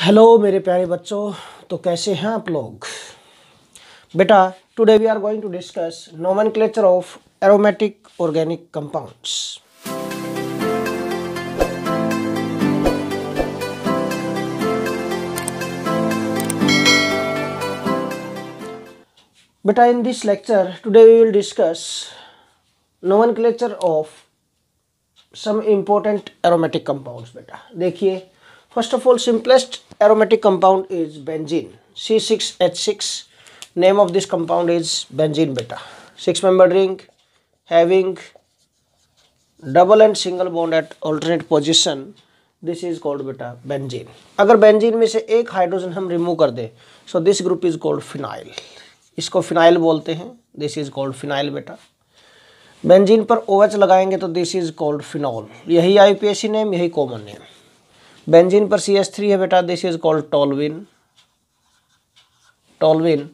Hello मेरे प्यारे बच्चों, तो कैसे हैं आप लोग। बेटा, today we are going to discuss nomenclature of aromatic organic compounds. बेटा, in this lecture today we will discuss nomenclature of some important aromatic compounds। बेटा देखिए, first of all simplest aromatic compound is benzene, C6H6। name of this compound is benzene। बेटा 6-membered ring having double and single bond at alternate position, this is called बेटा benzene। अगर benzene में से एक hydrogen हम remove कर दें, so this group is called phenyl। इसको फिनाइल बोलते हैं, दिस इज कॉल्ड फिनाइल। बेटा बेंजीन पर OH लगाएंगे तो दिस इज कॉल्ड फिनॉल। यही IUPAC नेम, यही कॉमन नेम। बेंजीन पर CH3 है बेटा, दिस इज कॉल्ड टॉल्विन। टॉल्विन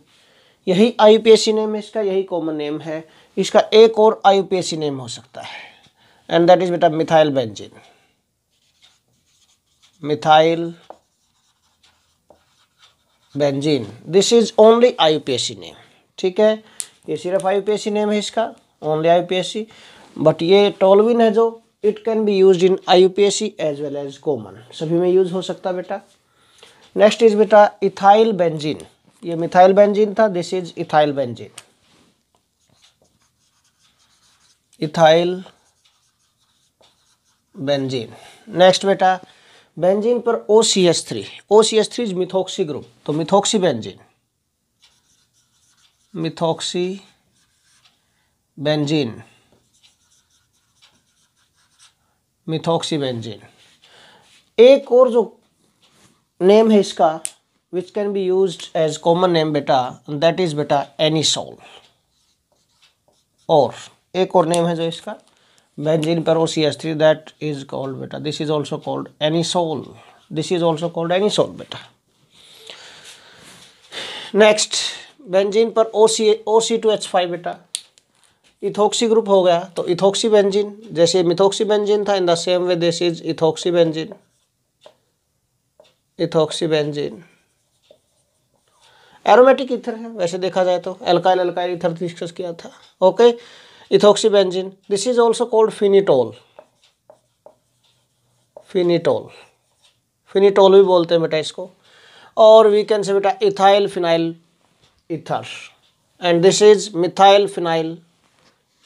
यही IUPAC नेम है इसका, यही कॉमन नेम है। इसका एक और IUPAC नेम हो सकता है एंड दैट इज बेटा methyl benzene. Methyl benzene, this is only IUPAC name. ठीक है, ये सिर्फ IUPAC नेम है इसका, ओनली IUPAC। बट ये टॉल्विन है जो it can be used in IUPAC as well as common, सभी में यूज हो सकता है बेटा। नेक्स्ट इज बेटा इथाइल बेंजीन। ये मिथाइल बेंजीन था, this is ethyl benzene. Ethyl benzene. Next बेटा बेंजीन पर OCH3, OCH3 is methoxy group, तो methoxy benzene. Methoxy benzene, methoxy benzene. एक और जो नेम है इसका which can be used as common name बेटा, दैट इज बेटा एनिसोल। और एक और नेम है जो इसका बेंजीन पर OCH3, that is called बेटा, this is also called anisole। this is also called anisole बेटा। नेक्स्ट बेंजीन पर OC2H5 बेटा, इथोक्सी ग्रुप हो गया तो इथोक्सी बेंजीन। जैसे मिथोक्सी बेंजीन था, इन the same way this is ethoxy benzene. Ethoxy benzene aromatic ether है वैसे देखा जाए तो, एल्काइल एल्काइल ईथर डिस्कस किया था। Okay, ethoxy benzene, this is also called phenetole. Phenetole, phenetole भी बोलते हैं बेटा इसको। और वी कैन से बेटा ethyl phenyl ether and this is methyl phenyl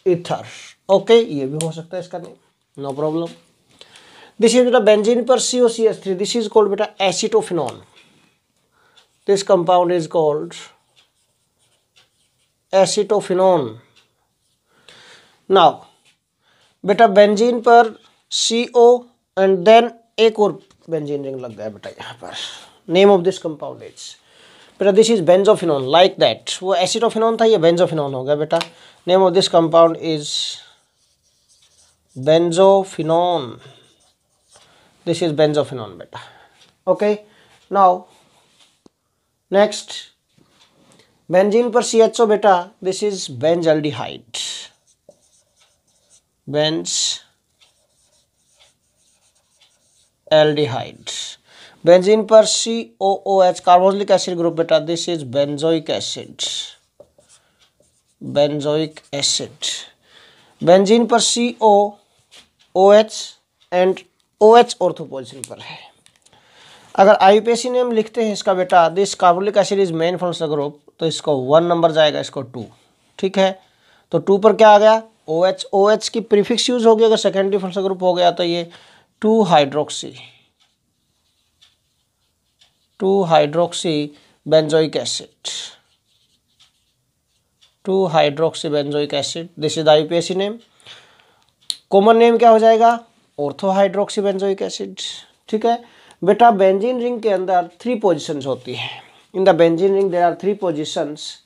ether. Okay, ये भी हो सकता है इसका name, no problem. This is बेटा बेंजीन पर COCH3, दिस इज कॉल्ड बेटा acetophenone. This compound is called acetophenone. Now बेटा बेंजीन पर CO एंड देन एक और बेंजीन रिंग लग गया बेटा यहाँ पर। Name of this compound is बेटा this is benzophenone, like that. वो एसिटोफिनॉन था, ये बेंजोफिनॉन हो गया बेटा। Name of this compound is benzophenone. This is benzophenone बेटा। ओके, नाउ नेक्स्ट बेंजीन पर CHO बेटा, this is benzaldehyde. Benzaldehyde. Benzene पर COOH कार्बोक्सिलिक एसिड ग्रुप बेटा, this is benzoic acid. Benzoic acid. Benzene पर COOH and OH ortho position पर है। अगर IUPAC name लिखते हैं इसका बेटा, this carboxylic acid is main functional group, तो इसको 1 नंबर जाएगा, इसको 2। ठीक है, तो 2 पर क्या आ गया OH। OH की प्रीफिक्स यूज होगी, अगर सेकेंडरी फंक्शनल ग्रुप हो गया तो ये 2 hydroxy benzoic acid. 2 hydroxy benzoic acid, this is IUPAC name. Common name क्या हो जाएगा, ऑर्थो हाइड्रोक्सी बेंजोइक एसिड। ठीक है बेटा, बेंजीन रिंग के अंदर 3 पोजिशंस होती हैं। In the benzene ring there are 3 positions.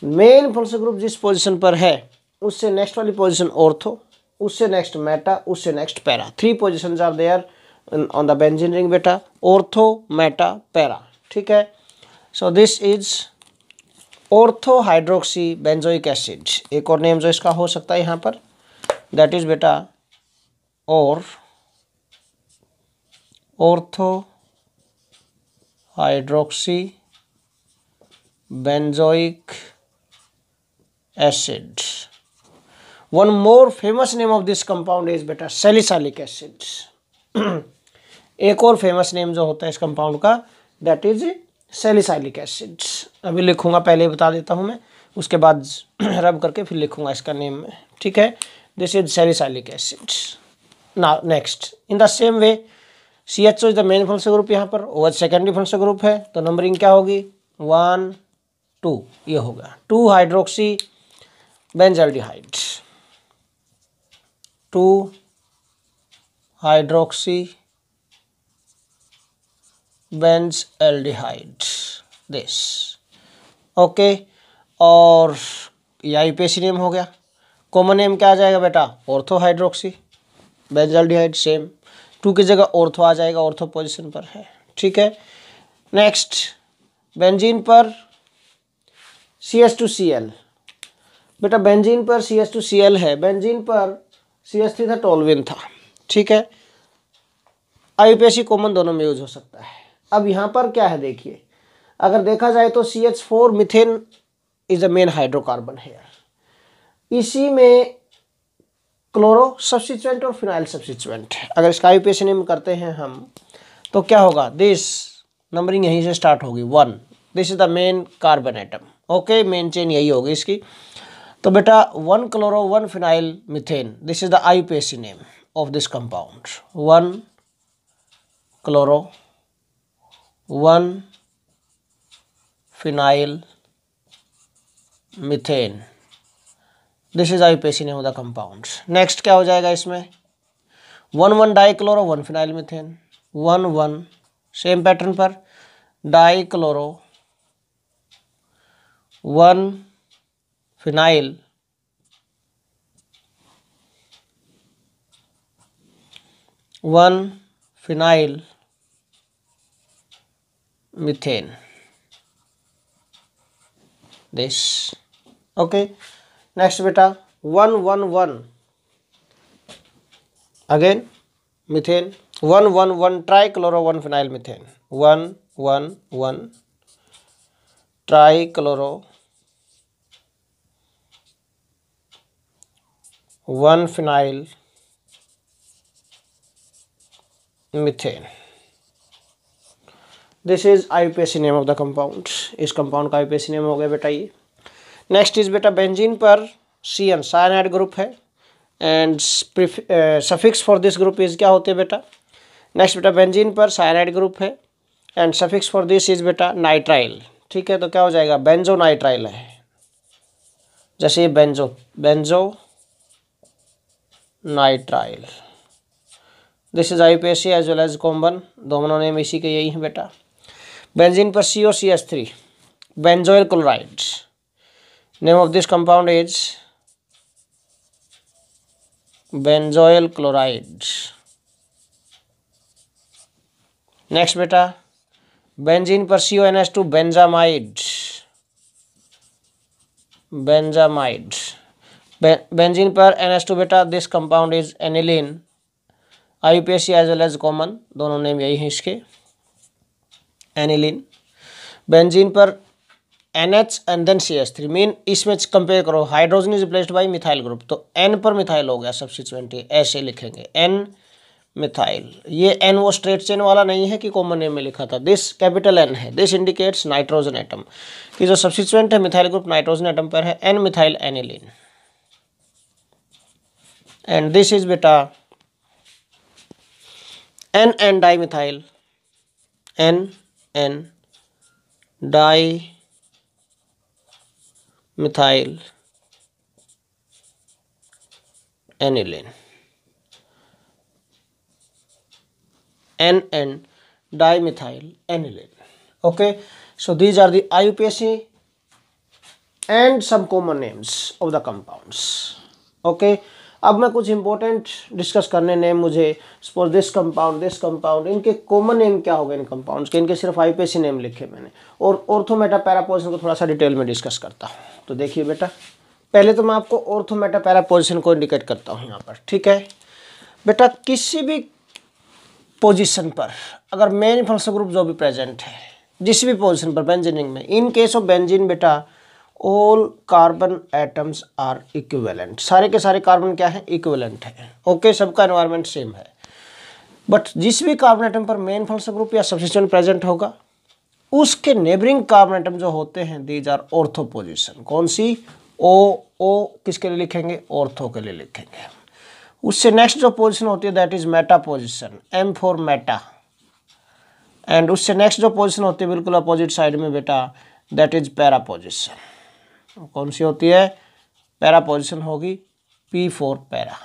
Main functional group जिस पोजीशन पर है उससे नेक्स्ट वाली पोजीशन ऑर्थो, उससे नेक्स्ट मेटा, उससे next para. 3 positions are there on the benzene ring बेटा, ऑर्थो मेटा पैरा। ठीक है, so this is ortho hydroxy benzoic acid. एक और नेम जो इसका हो सकता है यहाँ पर, दैट इज बेटा ortho hydroxy benzoic acid. One more famous name of this compound is बेटा सैलिसाइलिक एसिड। एक और फेमस नेम जो होता है इस कंपाउंड का दैट इज सैलिसाइलिक एसिड। अभी लिखूंगा, पहले बता देता हूं मैं, उसके बाद रब करके फिर लिखूंगा इसका नेम में, ठीक है। This is salicylic acid. Now next, in the same way CHO is the main functional group, यहाँ पर OH सेकेंडरी फंक्शनल ग्रुप है, तो नंबरिंग क्या होगी 1 2, ये होगा 2 hydroxy benzaldehyde, 2 hydroxy benzaldehyde this, okay. और ये IUPAC नेम हो गया। कॉमन नेम क्या आ जाएगा बेटा ऑर्थो हाइड्रोक्सी बेंजल्डिहाइड, सेम 2 की जगह ऑर्थो आ जाएगा, ऑर्थो पोजीशन पर है, ठीक है। नेक्स्ट, बेंजीन पर CH2Cl, बेटा बेंजीन पर CH2Cl है, बेंजीन पर CH3 था, टोल्यूइन था, ठीक है। IUPAC कॉमन दोनों में यूज हो सकता है। अब यहाँ पर क्या है देखिए, अगर देखा जाए तो CH4 methane is the main hydrocarbon है, इसी में क्लोरो सब्स्टिट्यूएंट और फिनाइल सब्स्टिट्यूएंट है। अगर इसका IUPAC नेम करते हैं हम तो क्या होगा, दिस नंबरिंग यहीं से स्टार्ट होगी 1, this is the main carbon atom, okay, main chain यही होगी इसकी। तो बेटा 1 chloro 1 phenyl methane, this is the IUPAC name of this compound, 1 chloro 1 phenyl methane, this is IUPAC name of the compound. Next क्या हो जाएगा इसमें 1 1 dichloro 1 phenyl methane, 1 1 same pattern पर dichloro 1 phenyl methane this, okay. Next बेटा 1 1 1 again methane, 1 1 1 trichloro 1 phenyl methane, 1 1 1 trichloro 1 phenyl methane, this is IUPAC name of the compound. इस compound का IUPAC name हो गया बेटा ये। नेक्स्ट इज बेटा benzene पर CN साइनाइड ग्रुप है and suffix for this group is क्या होते हैं बेटा। नेक्स्ट बेटा बेंजीन पर साइनाइड ग्रुप है and suffix for this is बेटा नाइट्राइल, ठीक है। तो क्या हो जाएगा बेंजो नाइट्राइल है, जैसे ये benzo nitrile, this is IUPAC as well as common, दोनों नेम इसी के यही है बेटा। बेंजीन पर COCH3 benzoyl chloride, name of this compound is benzoyl chloride. Next बेटा बेंजीन पर CONH2 बेंजामाइड, बेंजीन पर NH2 बेटा this compound is aniline, IUPAC as well as common, दोनों नेम यही है इसके, एनिलीन। बेंजीन पर NH and then CH3, mean इसमें कंपेयर करो hydrogen is replaced by methyl group, तो N पर मिथाइल हो गया सब्स्टिट्यूएंट, ऐसे लिखेंगे N मिथाइल। ये N वो स्ट्रेट चेन वाला नहीं है कि कॉमन नेम में लिखा था, दिस कैपिटल N है, दिस इंडिकेट्स नाइट्रोजन एटम कि जो सब्स्टिट्यूएंट है मिथाइल ग्रुप नाइट्रोजन एटम पर है, N methyl aniline. And this is बेटा N dimethyl, N di methyl aniline, N dimethyl aniline. Okay, so these are the IUPAC and some common names of the compounds. Okay, अब मैं कुछ important discuss करने name मुझे suppose this compound इनके common name क्या हो गए इन compounds के, इनके सिर्फ IUPAC नेम लिखे मैंने, और ऑर्थोमेटा पैरा पोजीशन को थोड़ा सा डिटेल में डिस्कस करता हूँ। तो देखिए बेटा, पहले तो मैं आपको ऑर्थोमेटा पैरा पोजीशन को इंडिकेट करता हूँ यहाँ पर, ठीक है बेटा। किसी भी पोजीशन पर अगर मेन फंक्शनल ग्रुप जो भी प्रेजेंट है, जिस भी पोजीशन पर बेंजीनिंग में। इन केस ऑफ बेंजीन बेटा all carbon atoms are equivalent, सारे के सारे कार्बन क्या है, इक्विवेलेंट है। ओके, सबका एनवायरनमेंट सेम है। बट जिस भी कार्बन एटम पर मेन फंक्शनल ग्रुप या सब्स्टिट्यूएंट प्रेजेंट होगा, उसके नेबरिंग कार्बन एटम जो होते हैं दीज आर ऑर्थो पोजीशन। कौन सी, ओ किसके लिए लिखेंगे, ऑर्थो के लिए लिखेंगे। उससे नेक्स्ट जो पोजीशन होती है that is meta position, M for meta. And उससे नेक्स्ट जो पोजीशन होती है बिल्कुल अपोजिट साइड में बेटा दैट इज पैरा पोजीशन। कौन सी होती है, पैरा पोजीशन होगी, पी फॉर पैरा।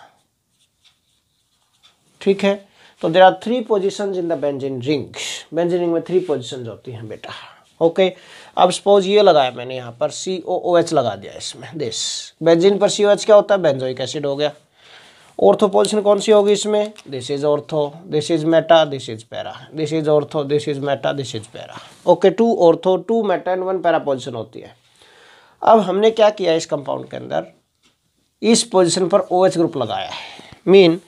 ठीक है, तो there are 3 positions in the benzene ring. Benzene ring में 3 पोजीशंस होती हैं बेटा। ओके, अब सपोज ये लगाया मैंने यहाँ पर COOH लगा दिया इसमें, दिस बेंजीन पर COH क्या होता है, बेंजोइक एसिड हो गया। ऑर्थो पोजीशन कौन सी होगी इसमें, this is ortho, this is Meta, this is para, this is ortho, this is Meta, this is para. Okay, 2 ortho, 2 Meta and 1 para position होती है। अब हमने क्या किया इस कंपाउंड के अंदर, इस पोजीशन पर OH ग्रुप लगाया है। Mean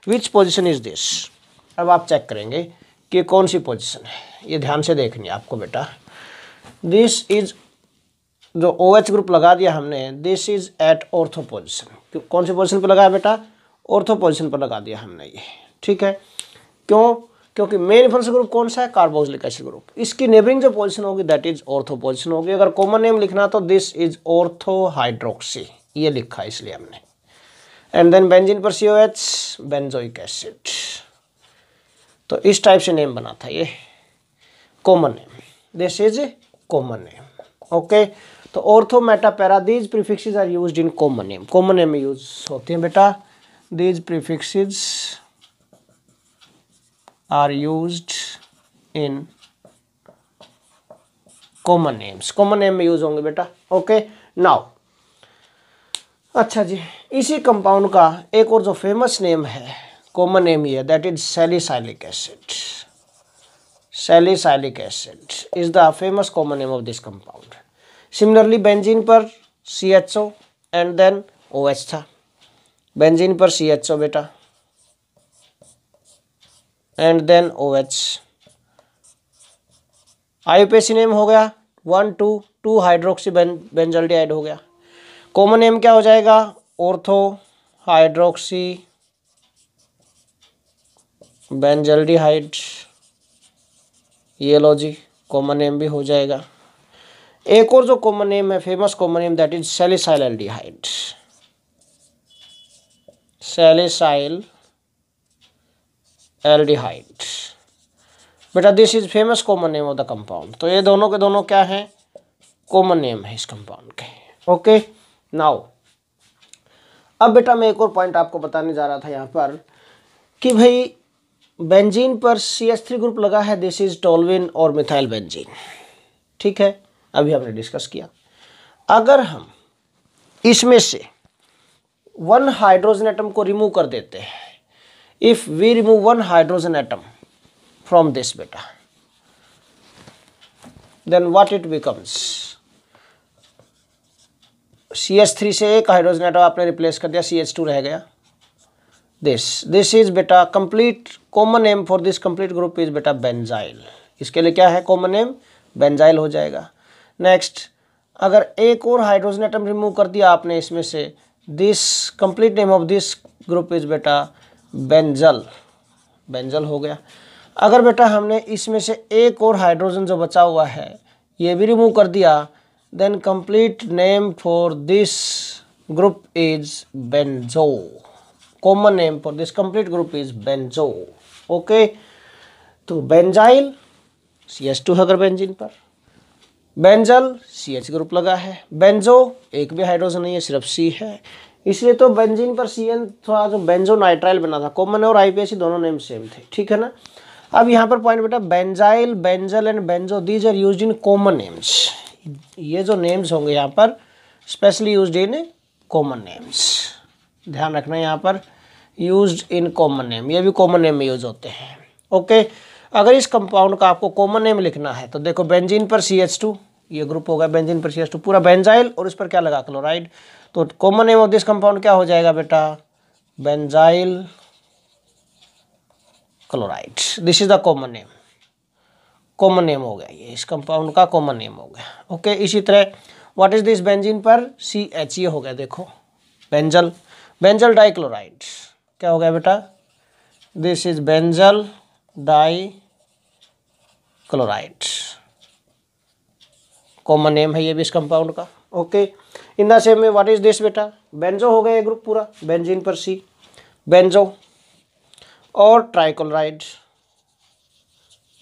which position is this. अब आप चेक करेंगे कि कौन सी पोजीशन है, ये ध्यान से देखनी है आपको बेटा। दिस इज, जो OH ग्रुप लगा दिया हमने, this is at ortho position. कौन सी पोजीशन पर लगाया बेटा, ऑर्थो पोजीशन पर लगा दिया हमने ये। ठीक है, क्यों, क्योंकि मेन फंक्शनल ग्रुप कौन सा है, कार्बोक्सिलिक एसिड ग्रुप। इसकी नेबरिंग जो पोजीशन होगी दैट इज ऑर्थो पोजीशन होगी। अगर कॉमन नेम लिखना तो दिस इज ऑर्थो हाइड्रोक्सी, ये लिखा इसलिए हमने। एंड देन बेंजीन पर COH, बेंजोइक एसिड। तो इस टाइप से नेम बना था ये, common name, this is common name. Okay, तो ortho meta para these prefixes are used in common name. Common name में यूज होते हैं बेटा, these prefixes are used in common names। common name में यूज होंगे बेटा। ओके, नाउ अच्छा जी, इसी कंपाउंड का एक और जो फेमस नेम है, कॉमन नेम ये, that is salicylic acid. Salicylic acid is the famous common name of this compound. Similarly benzene पर CHO एंड देन OH था, बेंजीन पर CHO बेटा and then OH। IUPAC name हो गया 1,2,2 hydroxy benzaldehyde हो गया। Common name क्या हो जाएगा, ऑर्थो हाइड्रोक्सी बेंजल्डिहाइड, ये लो जी कॉमन नेम भी हो जाएगा। एक और जो कॉमन नेम है, famous common name, that is salicyl aldehyde. Salicyl aldehyde बेटा, this is famous common name of the compound. तो ये दोनों के दोनों क्या है, कॉमन नेम है इस कंपाउंड के। ओके, नाउ अब बेटा मैं एक और पॉइंट आपको बताने जा रहा था यहाँ पर कि भाई बेंजीन पर CH3 ग्रुप लगा है, दिस इज टोल्यूइन और मिथाइल बेंजीन। ठीक है, अभी हमने डिस्कस किया। अगर हम इसमें से 1 हाइड्रोजन एटम को रिमूव कर देते हैं, if we remove 1 hydrogen atom from this बेटा, then what it becomes, CH3 से एक हाइड्रोजन एटम आपने रिप्लेस कर दिया, CH2 रह गया। दिस इज बेटा complete, common name for this complete group is बेटा बेंजाइल। इसके लिए क्या है कॉमन नेम, बेंजाइल हो जाएगा। नेक्स्ट, अगर एक और हाइड्रोजन एटम रिमूव कर दिया आपने इसमें से, this complete name of this group is बेटा बेंजल, बेंजल हो गया। अगर बेटा हमने इसमें से एक और हाइड्रोजन जो बचा हुआ है ये भी रिमूव कर दिया, then complete name for this group is benzo. Common name for this complete group is benzo. Okay, तो बेंजाइल CH2 है अगर बेंजीन पर, बेंजल CH ग्रुप लगा है, बेंजो एक भी हाइड्रोजन नहीं है, सिर्फ C है, इसलिए तो बेंजीन पर CN थोड़ा जो बेंजो नाइट्राइल बना था, कॉमन और आईपीएसी दोनों नेम सेम थे। ठीक है ना। अब यहाँ पर पॉइंट बेटा, benzyl, benzal and benzo these are used in common names. ये जो नेम्स होंगे यहाँ पर specially used in common names, ध्यान रखना यहाँ पर यूज्ड इन कॉमन नेम, ये भी कॉमन नेम में यूज होते हैं। ओके, अगर इस कंपाउंड का आपको कॉमन नेम लिखना है तो देखो बेंजीन पर CH2, ये ग्रुप होगा बेंजीन पर CH2 पूरा बेंजाइल और इस पर क्या लगा, क्लोराइड। तो common name of this compound क्या हो जाएगा बेटा, benzyl chloride. This is the common name, common name हो गया, ये इस कंपाउंड का कॉमन नेम हो गया। ओके, इसी तरह व्हाट इज दिस बेंजीन पर CH, ये हो गया देखो बेंजल, बेंजल डाइक्लोराइड क्या हो गया बेटा, this is benzal dichloride, common name है ये भी इस कंपाउंड का। ओके, इन द सेम में व्हाट इज दिस बेटा, बेंजो हो गया ये ग्रुप पूरा, बेंजीन पर C, बेंजो, और trichloride,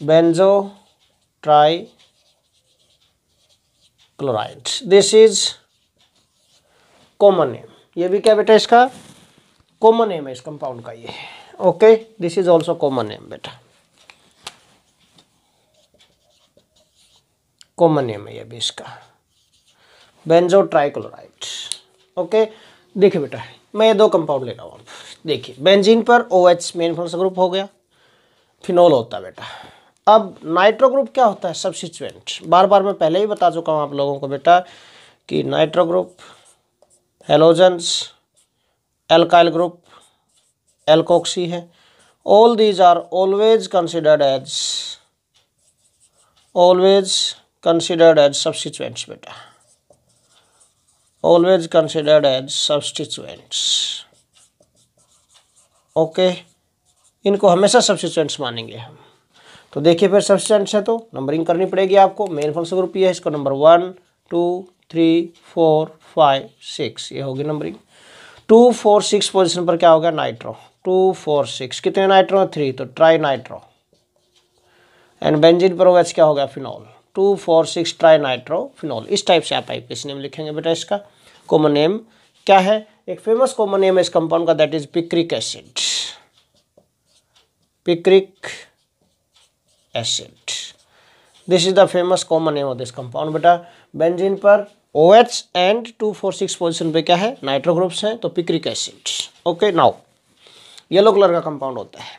benzo trichloride, this is common name, ये भी क्या बेटा इसका कॉमन नेम है इस कंपाउंड का ये। Okay, this is also common name बेटा, कॉमन नेम है ये भी इसका, बेंजो ट्राइक्लोराइड। ओके, देखिए बेटा मैं ये दो कंपाउंड ले रहा हूँ, देखिए बेंजीन पर OH मेन फंक्शनल ग्रुप हो गया, फिनोल होता है बेटा। अब नाइट्रो ग्रुप क्या होता है, सब्स्टिट्यूएंट, बार बार मैं पहले ही बता चुका हूँ आप लोगों को बेटा कि nitro group, halogens, alkyl group, alkoxy है, all these are always considered as substituents बेटा, always considered as substituents। ओके, इनको हमेशा सब्स्टिट्यूएंट्स मानेंगे हम। तो देखिए फिर सब्स्टिट्यूएंट्स है तो नंबरिंग करनी पड़ेगी आपको, मेन फंक्शनल ग्रुप ये है, इसको नंबर 1 2 3 4 5 6 ये होगी नंबरिंग। 2 4 6 पोजिशन पर क्या होगा, नाइट्रो, 2 4 6 कितने नाइट्रो, 3, तो ट्राई नाइट्रो। एंड बेंजीन पर OH क्या होगा, फिनॉल, 2 4 6 ट्राई नाइट्रो फिनॉल। इस टाइप से आप IUPAC नेम लिखेंगे बेटा। इसका कॉमन नेम क्या है, एक फेमस कॉमन नेम है इस कंपाउंड का, that is picric acid, picric acid, this is the famous common name of this compound बेटा। बेंजीन पर OH एंड 2 4 6 पोजिशन पे क्या है, नाइट्रो ग्रुप्स हैं, तो picric acid. Okay, now yellow colour का कंपाउंड होता है,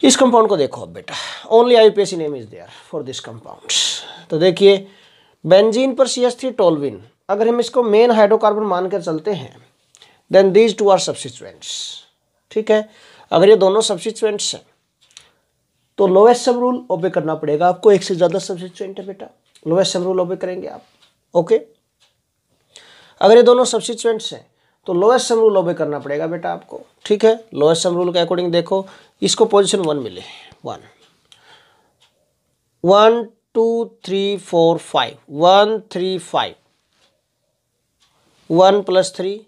इस कंपाउंड को देखो अब बेटा, only IUPAC name is there for this compound. तो देखिए बेंजीन पर CH3 टोल्विन, अगर हम इसको मेन हाइड्रोकार्बन मानकर चलते हैं, then these two are substituents. ठीक है, अगर ये दोनों सब्स्टिट्यूएंट्स हैं तो लोएस्ट सब रूल ओबे करना पड़ेगा आपको, एक से ज़्यादा सब्स्टिट्यूएंट है बेटा, लोएस्ट सब रूल ओबे करेंगे आप। ओके, अगर ये दोनों सब्स्टिट्यूएंट्स हैं तो लोएस्ट सम रूल ओबे करना पड़ेगा बेटा आपको। ठीक है, लोएस्ट सम रूल के अकॉर्डिंग देखो, इसको पोजीशन 1 मिले, 1 1 2 3 4 5 1 3 5 1 + 3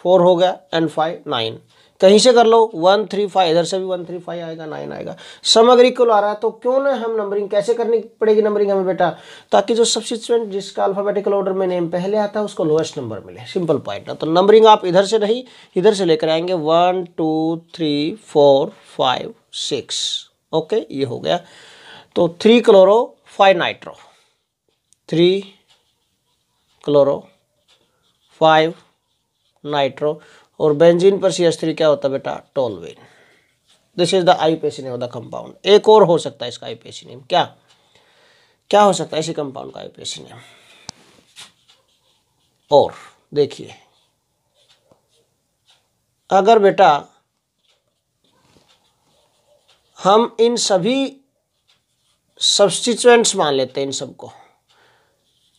4 हो गया एंड 5 9, कहीं से कर लो 1 3 5, इधर से भी 1 3 5 आएगा, 9 आएगा। सम अगर इक्वल आ रहा है तो क्यों ना हम नंबरिंग कैसे करनी पड़ेगी, नंबरिंग हमें बेटा, ताकि जो सब्स्टिट्यूएंट जिसका अल्फाबेटिकल ऑर्डर में नेम पहले आता है उसको लोएस्ट नंबर मिले, सिंपल पॉइंट ना। तो नंबरिंग आप इधर से नहीं इधर से लेकर आएंगे, 1 2 3 4 5 6। ओके, ये हो गया, तो 3 क्लोरो 5 नाइट्रो, 3 क्लोरो 5 नाइट्रो, और बेंजीन पर CH3 क्या होता है बेटा, toluene. This is the IUPAC name of the compound. एक और हो सकता है इसका IUPAC नेम, क्या क्या हो सकता है इसी कंपाउंड का IUPAC नेम, और देखिए अगर बेटा हम इन सभी सब्स्टिट्यूएंट्स मान लेते हैं इन सबको,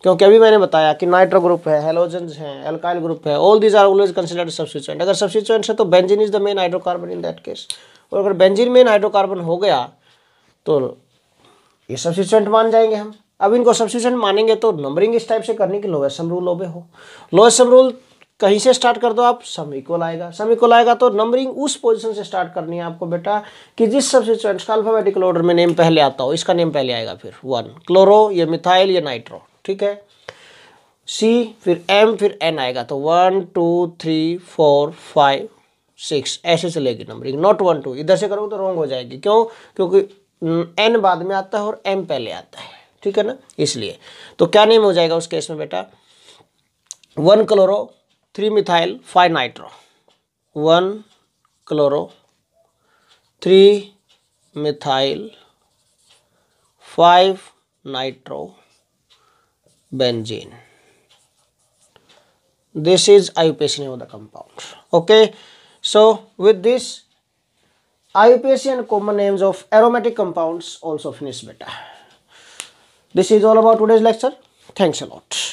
क्योंकि अभी मैंने बताया कि नाइट्रो ग्रुप है, हेलोजेंस हैं, एल्काइल ग्रुप है, all these are always considered substituent. अगर सब्स्टिट्यूएंट्स है तो benzene is the main hydrocarbon in that case, और अगर बेंजीन मेन हाइड्रोकार्बन हो गया तो ये सब्स्टिट्यूएंट मान जाएंगे हम। अब इनको सब्स्टिट्यूएंट मानेंगे तो नंबरिंग इस टाइप से करने की लोएस्ट सम रूल ओबे हो। लोएस्ट सम रूल कहीं से स्टार्ट कर दो आप, सम इक्वल आएगा, सम इक्वल आएगा तो नंबरिंग उस पोजीशन से स्टार्ट करनी है आपको बेटा कि जिस सब्स्टिट्यूएंट्स का अल्फाबेटिकल ऑर्डर में नेम पहले आता हो, इसका नेम पहले आएगा, फिर 1 क्लोरो, ये मिथाइल, ये नाइट्रो। ठीक है, C फिर M फिर N आएगा, तो 1 2 3 4 5 6 ऐसे चलेगी नंबरिंग, नॉट 1 2, इधर से करोगे तो रॉन्ग हो जाएगी। क्यों, क्योंकि N बाद में आता है और M पहले आता है। ठीक है ना, इसलिए तो क्या नेम हो जाएगा उस केस में बेटा, 1 chloro 3 methyl 5 nitro, 1 chloro 3 methyl 5 nitro benzene. This is IUPAC name of the compound. Okay, so with this IUPAC and common names of aromatic compounds also finished beta. This is all about today's lecture. Thanks a lot.